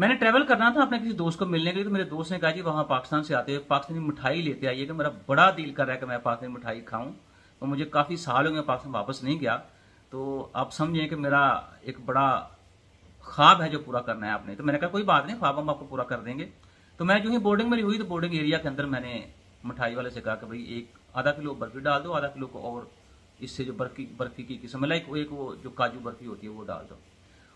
मैंने ट्रैवल करना था अपने किसी दोस्त को मिलने के लिए, तो मेरे दोस्त ने कहा जी वहाँ पाकिस्तान से आते हुए पाकिस्तानी मिठाई लेते आइए, कि मेरा बड़ा दिल कर रहा है कि मैं पाकिस्तानी मिठाई खाऊं। तो मुझे काफ़ी साल हो गए पाकिस्तान वापस नहीं गया, तो आप समझें कि मेरा एक बड़ा ख्वाब है जो पूरा करना है आपने। तो मैंने कहा कोई बात नहीं, ख्वाब हम आपको पूरा कर देंगे। तो मैं जो ही बोर्डिंग मेरी हुई, तो बोर्डिंग एरिया के अंदर मैंने मिठाई वाले से कहा कि भाई एक आधा किलो बर्फी डाल दो, आधा किलो को और इससे जो बर्फी बर्फी की किस्म है, एक वो जो काजू बर्फी होती है वो डाल दो।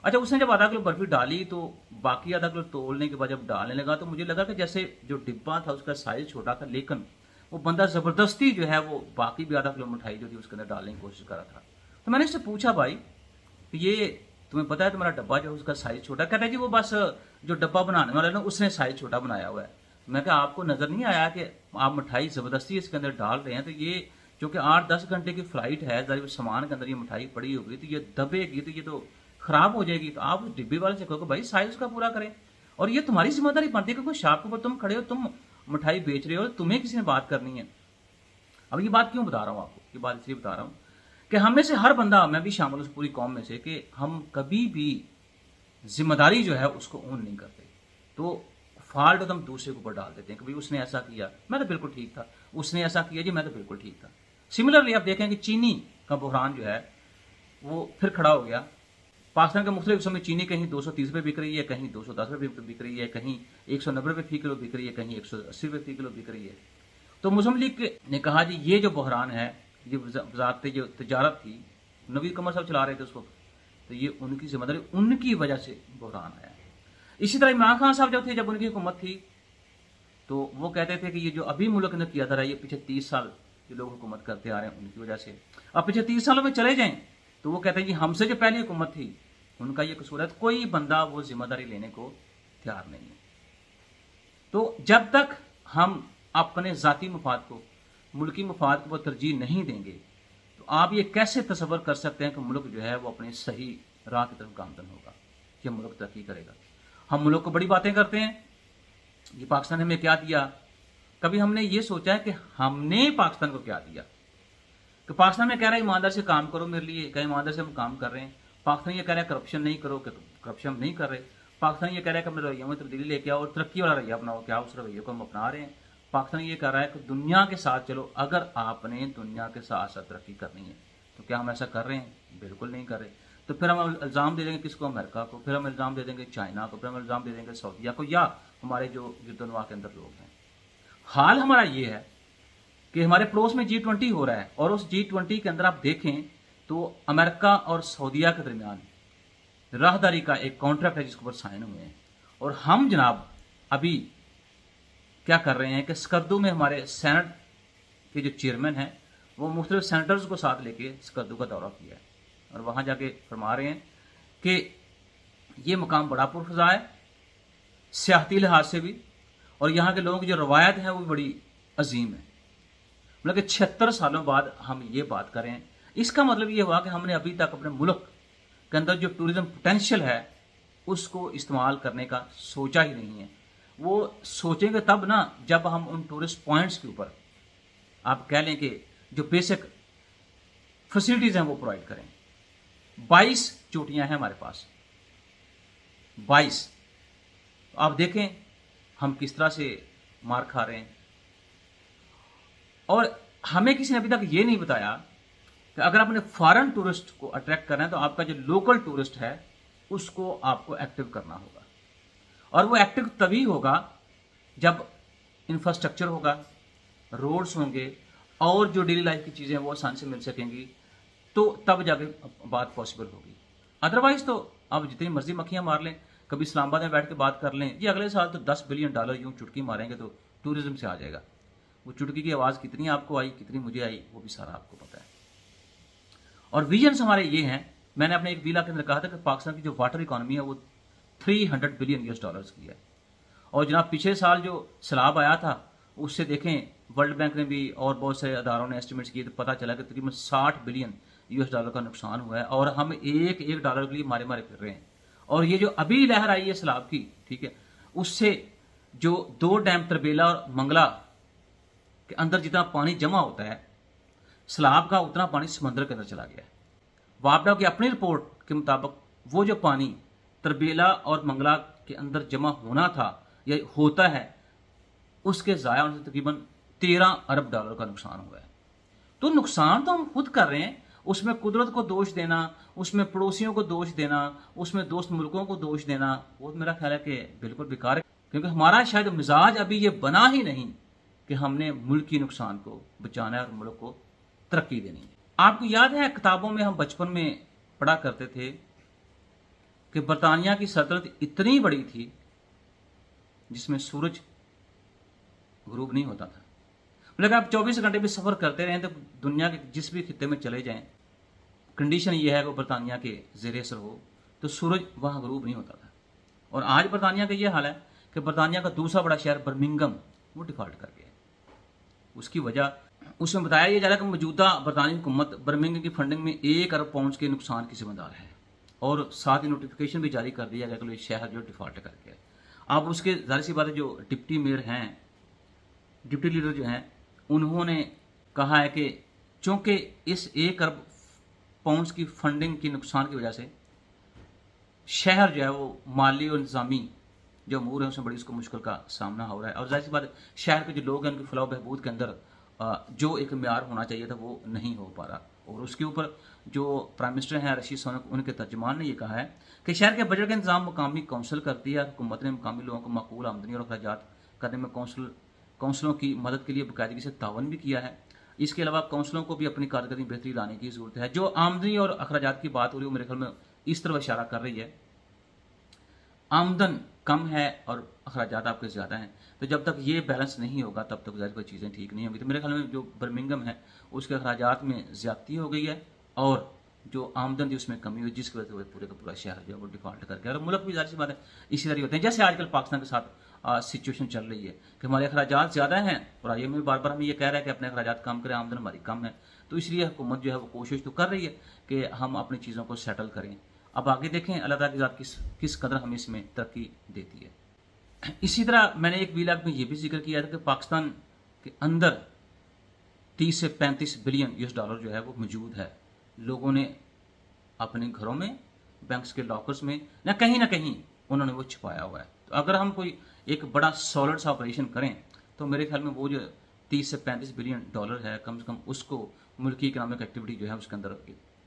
अच्छा, उसने जब आधा किलो बर्फी डाली तो बाकी आधा किलो तोड़ने के बाद जब डालने लगा तो मुझे लगा कि जैसे जो डिब्बा था उसका साइज छोटा था, लेकिन वो बंदा जबरदस्ती जो है वो बाकी भी आधा किलो मिठाई जो थी उसके अंदर डालने की कोशिश कर रहा था। तो मैंने इससे पूछा भाई ये तुम्हें पता है तुम्हारा डब्बा जो है उसका साइज छोटा? कहता है जी वो बस जो डब्बा बनाने वाला है ना उसने साइज छोटा बनाया हुआ है। मैं कहा आपको नजर नहीं आया कि आप मिठाई जबरदस्ती इसके अंदर डाल रहे हैं? तो ये जो कि 8-10 घंटे की फ्लाइट है, सामान के अंदर ये मिठाई पड़ी होगी तो ये दबेगी, तो ये तो खराब हो जाएगी। तो आप उस डिब्बे वाले से कहो भाई साइज उसका पूरा करें, और ये तुम्हारी जिम्मेदारी बनती है, क्योंकि शॉप के ऊपर तुम खड़े हो, तुम मिठाई बेच रहे हो, तुम्हें किसी ने बात करनी है। अब ये बात क्यों बता रहा हूँ आपको? ये बात इसलिए बता रहा हूँ कि हम में से हर बंदा, मैं भी शामिल उस पूरी कौम में से, कि हम कभी भी जिम्मेदारी जो है उसको ओन नहीं करते। तो फॉल्ट तो हम दूसरे के ऊपर डाल देते हैं कि भाई उसने ऐसा किया, मैं तो बिल्कुल ठीक था, उसने ऐसा किया जी, मैं तो बिल्कुल ठीक था। सिमिलरली आप देखें कि चीनी का बहरान जो है वो फिर खड़ा हो गया। पाकिस्तान के मुख्तलिफ हिस्सों में चीनी कहीं 230 रुपये बिक रही है, कहीं 210 रुपये बिक रही है, कहीं 190 रुपये फी किलो बिक रही है, कहीं 180 रुपये फी किलो बिक रही है। तो मुस्लिम लीग ने कहा जी ये जो बहरान है, ये वजारत जो तजारत थी, नवीद कमर साहब चला रहे थे उस वक्त, तो ये उनकी जिम्मेदारी, उनकी वजह से बहरान आया। इसी तरह इमरान खान साहब जब थे, जब उनकी हुकूमत थी, तो वो कहते थे कि ये जो अभी मुल्क ने किया था, ये पीछे 30 साल जो लोग हुकूमत करते आ रहे हैं उनकी वजह से। अब पीछे 30 सालों में चले जाएं तो वो कहते हैं जी हमसे जो पहली हुकूमत थी उनका ये कसूर है। कोई बंदा वो जिम्मेदारी लेने को तैयार नहीं है। तो जब तक हम अपने ज़ाती मफाद को मुल्की मफाद को तरजीह नहीं देंगे, तो आप ये कैसे तसव्वुर कर सकते हैं कि मुल्क जो है वो अपने सही राह की तरफ गामजन होगा, कि मुल्क तरक्की करेगा? हम मुल्क को बड़ी बातें करते हैं, ये पाकिस्तान ने हमें क्या दिया। कभी हमने ये सोचा है कि हमने पाकिस्तान को क्या दिया? कि पाकिस्तान में कह रहा है ईमानदार से काम करो मेरे लिए, क्या ईमानदार से हम काम कर रहे हैं? पाकिस्तान ये कह रहा है करप्शन नहीं करो, कि करप्शन हम नहीं कर रहे। पाकिस्तान ये कह रहा है कि अपने रवैयों में तब्दीली लेके आओ और तरक्की वाला रवैया अपनाओ, क्या उस रवैये को हम अपना रहे हैं? पाकिस्तान ये कह रहा है कि दुनिया के साथ चलो, अगर आपने दुनिया के साथ साथ तरक्की करनी है। तो क्या हम ऐसा कर रहे हैं? बिल्कुल नहीं कर रहे। तो फिर हम इल्ज़ाम दे देंगे किसको? अमेरिका को, फिर हम इल्ज़ाम दे देंगे चाइना को, फिर हम इल्ज़ाम दे देंगे सऊदीया को, या हमारे जो युद्धनवा के अंदर लोग हैं। हाल हमारा ये है कि हमारे पड़ोस में G20 हो रहा है, और उस G20 के अंदर आप देखें तो अमेरिका और सऊदीया के दरमियान राहदारी का एक कॉन्ट्रैक्ट है जिसके ऊपर साइन हुए हैं। और हम जनाब अभी क्या कर रहे हैं कि स्कर्दू में हमारे सेनेट के जो चेयरमैन हैं वो मुख्तलिफ सेनेटर्स को साथ लेके स्कर्दू का दौरा किया है, और वहाँ जाके फरमा रहे हैं कि ये मकाम बड़ा पुरफज़ा है सियाहती लिहाज से भी, और यहाँ के लोगों की जो रवायत है वो भी बड़ी अजीम है। मतलब कि 76 सालों बाद हम ये बात करें, इसका मतलब ये हुआ कि हमने अभी तक अपने मुल्क के अंदर जो टूरिज्म पोटेंशियल है उसको इस्तेमाल करने का सोचा ही नहीं है। वो सोचेंगे तब ना जब हम उन टूरिस्ट पॉइंट्स के ऊपर आप कह लें कि जो बेसिक फैसिलिटीज़ हैं वो प्रोवाइड करें। 22 चोटियाँ हैं हमारे पास, 22। तो आप देखें हम किस तरह से मार खा रहे हैं। और हमें किसी ने अभी तक ये नहीं बताया कि अगर आपने फॉरेन टूरिस्ट को अट्रैक्ट करना है तो आपका जो लोकल टूरिस्ट है उसको आपको एक्टिव करना होगा। और वो एक्टिव तभी होगा जब इंफ्रास्ट्रक्चर होगा, रोड्स होंगे, और जो डेली लाइफ की चीज़ें वो आसान से मिल सकेंगी, तो तब जाके बात पॉसिबल होगी। अदरवाइज तो आप जितनी मर्जी मक्खियाँ मार लें, कभी इस्लामाबाद में बैठ के बात कर लें जी अगले साल तो $10 बिलियन यूँ चुटकी मारेंगे तो टूरिज्म से आ जाएगा। वो चुटकी की आवाज़ कितनी आपको आई, कितनी मुझे आई, वो भी सारा आपको पता है। और विजन्स हमारे ये हैं, मैंने अपने एक वीला के अंदर कहा था कि पाकिस्तान की जो वाटर इकॉनमी है वो $300 बिलियन की है। और जनाब पिछले साल जो सैलाब आया था उससे देखें वर्ल्ड बैंक ने भी और बहुत से अदारों ने एस्टिमेट्स किए, तो पता चला कि तकरीबन $60 बिलियन का नुकसान हुआ है, और हम एक डॉलर के लिए मारे मारे फिर रहे हैं। और ये जो अभी लहर आई है सैलाब की, ठीक है, उससे जो 2 डैम तरबेला और मंगला के अंदर जितना पानी जमा होता है सैलाब का, उतना पानी समंदर के अंदर चला गया है। वापडा की अपनी रिपोर्ट के मुताबिक वो जो पानी तरबेला और मंगला के अंदर जमा होना था या होता है, उसके ज़ाया होने से तकरीबन 13 अरब डॉलर का नुकसान हुआ है। तो नुकसान तो हम खुद कर रहे हैं, उसमें कुदरत को दोष देना, उसमें पड़ोसियों को दोष देना, उसमें दोस्त मुल्कों को दोष देना, वो मेरा ख्याल है कि बिल्कुल बेकार है। क्योंकि हमारा शायद मिजाज अभी ये बना ही नहीं कि हमने मुल्क की नुकसान को बचाना है और मुल्क को तरक्की देनी है। आपको याद है किताबों में हम बचपन में पढ़ा करते थे कि बरतानिया की सल्तनत इतनी बड़ी थी जिसमें सूरज गुरूब नहीं होता था। मतलब आप 24 घंटे भी सफ़र करते रहें तो दुनिया के जिस भी खित्ते में चले जाएं, कंडीशन ये है कि बरतानिया के ज़ेर असर हो तो सूरज वहाँ गुरूब नहीं होता था। और आज बरतानिया का ये हाल है कि बरतानिया का दूसरा बड़ा शहर बर्मिंघम वो डिफ़ॉल्ट कर गया। उसकी वजह उसमें बताया यह जा रहा है कि मौजूदा बरतानी हुकूमत बर्मिंघम की फंडिंग में 1 अरब पाउंड के नुकसान की जिम्मेदार है और साथ ही नोटिफिकेशन भी जारी कर दिया गया कि शहर जो डिफ़ॉल्ट कर गया। अब उसके ज़ाहिर सी बात है जो डिप्टी मेयर हैं, डिप्टी लीडर जो हैं, उन्होंने कहा है कि चूंकि इस 1 अरब पाउंड की फंडिंग की नुकसान की वजह से शहर जो है वो माली और इंतजामी जो अमूर है उसमें बड़ी उसको मुश्किल का सामना हो रहा है। और जाहिर सी बात है शहर के जो लोग हैं उनकी फलाह बहबूद के अंदर जो एक म्यार होना चाहिए था वो नहीं हो पा रहा। और उसके ऊपर जो प्राइम मिनिस्टर हैं रशीद सुनक, उनके तर्जुमान ने यह कहा है कि शहर के बजट का इंतजाम मुकामी कौंसिल करती है। हुकूमत ने मुकामी लोगों को माकूल आमदनी और अखराजात करने में कौंसलों की मदद के लिए बाकायदगी से तावन भी किया है। इसके अलावा कौंसलों को भी अपनी कारकर्दगी बेहतरी लाने की जरूरत है। जो आमदनी और अखराजात की बात हो रही है मेरे ख्याल में इस तरफ इशारा कर रही है, आमदन कम है और अखराजात आपके ज़्यादा हैं, तो जब तक ये बैलेंस नहीं होगा तब तक ज़ाहिर कोई चीज़ें ठीक नहीं होंगी। तो मेरे ख्याल में जो बर्मिंघम है उसके अखराजात में ज़्यादती हो गई है और जो आमदन थी उसमें कमी हुई, जिसकी वजह से पूरे का पूरा शहर जो है वो डिफॉल्ट कर गया। और मुल्क भी ज़ाहिर सी बात है इसी तरह होते हैं जैसे आजकल पाकिस्तान के साथ सिचुएशन चल रही है कि हमारे अखराजात ज़्यादा हैं और आईएमएफ में बार बार हमें ये कह रहा है कि अपने अखराजात कम करें, आमदन हमारी कम है। तो इसलिए हुकूमत जो है वो कोशिश तो कर रही है कि हम अपनी चीज़ों को सेटल करें। अब आगे देखें अल्लाह ताला की ज़ात किस कदर हमें इसमें तरक्की देती है। इसी तरह मैंने एक वीलॉग में ये भी जिक्र किया था कि पाकिस्तान के अंदर 30 से 35 बिलियन यूएस डॉलर जो है वो मौजूद है। लोगों ने अपने घरों में, बैंक्स के लॉकर्स में ना कहीं उन्होंने वो छुपाया हुआ है। तो अगर हम कोई एक बड़ा सॉलिड सा ऑपरेशन करें तो मेरे ख्याल में वो जो 30 से 35 बिलियन डॉलर है कम से कम उसको मुल्की इकनॉमिक एक्टिविटी जो है उसके अंदर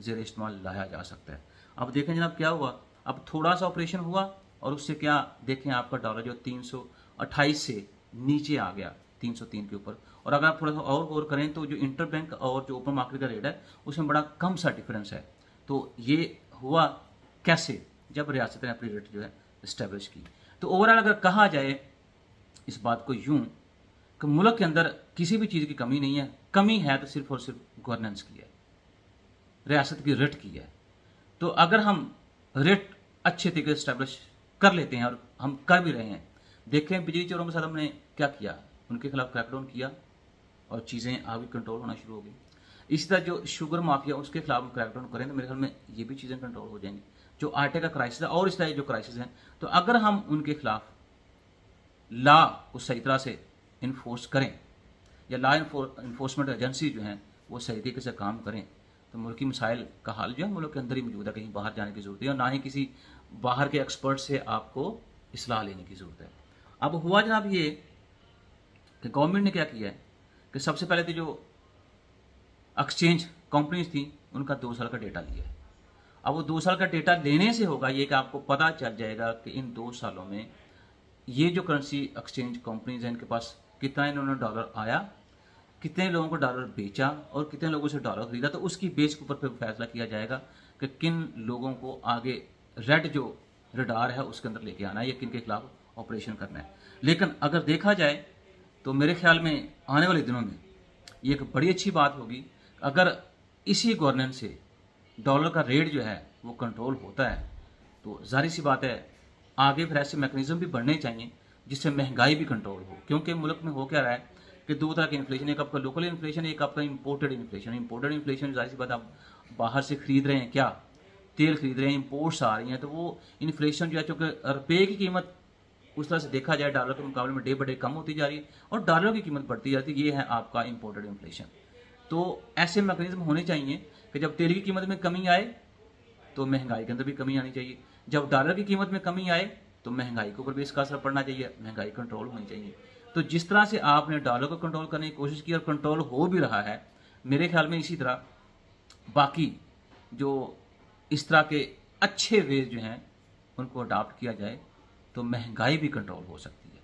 ज़ेर इस्तेमाल लाया जा सकता है। अब देखें जनाब क्या हुआ, अब थोड़ा सा ऑपरेशन हुआ और उससे क्या देखें आपका डॉलर जो 328 से नीचे आ गया 303 के ऊपर। और अगर आप थोड़ा सा और गौर करें तो जो इंटर बैंक और जो ओपन मार्केट का रेट है उसमें बड़ा कम सा डिफरेंस है। तो ये हुआ कैसे, जब रियासत ने अपनी रेट जो है इस्टेब्लिश की। तो ओवरऑल अगर कहा जाए इस बात को यूं कि मुल्क के अंदर किसी भी चीज़ की कमी नहीं है, कमी है तो सिर्फ और सिर्फ गवर्नेंस की है, रियासत की रेट की है। तो अगर हम रेट अच्छे तरीके से इस्टेब्लिश कर लेते हैं और हम कर भी रहे हैं, देखें बिजली चोरों के साथ हमने क्या किया, उनके खिलाफ क्रैकडाउन किया और चीज़ें आगे कंट्रोल होना शुरू हो गई। इसी तरह जो शुगर माफिया उसके खिलाफ हम क्रैकडाउन करें तो मेरे ख्याल में ये भी चीज़ें कंट्रोल हो जाएंगी। जो आटे का क्राइसिस है और इस तरह जो क्राइसिस हैं, तो अगर हम उनके खिलाफ लॉ को सही तरह से इन्फोर्स करें या लॉ इन्फोर्समेंट एजेंसी जो हैं वो सही तरीके से काम करें तो मुल्की मसाइल का हल जो है मुल्क के अंदर ही मौजूद है, कहीं बाहर जाने की ज़रूरत है और ना ही किसी बाहर के एक्सपर्ट से आपको इस्लाह लेने की ज़रूरत है। अब हुआ जनाब ये कि गवर्नमेंट ने क्या किया है कि सबसे पहले तो जो एक्सचेंज कंपनीज थी उनका 2 साल का डेटा लिया है। अब वो 2 साल का डेटा लेने से होगा ये कि आपको पता चल जाएगा कि इन 2 सालों में ये जो करेंसी एक्सचेंज कंपनीज हैं इनके पास कितना इन्होंने डॉलर आया, कितने लोगों को डॉलर बेचा और कितने लोगों से डॉलर खरीदा। तो उसकी बेस के ऊपर फिर फैसला किया जाएगा कि किन लोगों को आगे रेड जो रडार है उसके अंदर लेके आना है या किन के खिलाफ ऑपरेशन करना है। लेकिन अगर देखा जाए तो मेरे ख्याल में आने वाले दिनों में ये एक बड़ी अच्छी बात होगी अगर इसी गवर्नेंस से डॉलर का रेट जो है वो कंट्रोल होता है। तो जाहिर सी बात है आगे फिर ऐसे मैकेनिज्म भी बढ़ने चाहिए जिससे महंगाई भी कंट्रोल हो, क्योंकि मुल्क में हो क्या रहा है कि 2 तरह की इन्फ्लेशन, एक आपका लोकल इन्फ्लेशन, एक आपका इंपोर्टेड इन्फ्लेशन। इंपोर्टेड इन्फ्लेशन जाहिर सी बात आप बाहर से खरीद रहे हैं, क्या तेल खरीद रहे हैं, इंपोर्ट्स आ रही हैं, तो वो इन्फ्लेशन जो है चूँकि रुपये की कीमत उस तरह से देखा जाए डॉलर के मुकाबले में डे बाय डे कम होती जा रही है और डॉलर की कीमत बढ़ती जाती है, ये है आपका इंपोर्टेड इन्फ्लेशन। तो ऐसे मैकेनिज्म होने चाहिए कि जब तेल की कीमत में कमी आए तो महंगाई के अंदर भी कमी आनी चाहिए, जब डॉलर की कीमत में कमी आए तो महंगाई के ऊपर भी इसका असर पड़ना चाहिए, महंगाई कंट्रोल होनी चाहिए। तो जिस तरह से आपने डॉलर को कंट्रोल करने की कोशिश की और कंट्रोल हो भी रहा है, मेरे ख्याल में इसी तरह बाकी जो इस तरह के अच्छे वेज जो हैं उनको अडॉप्ट किया जाए तो महंगाई भी कंट्रोल हो सकती है।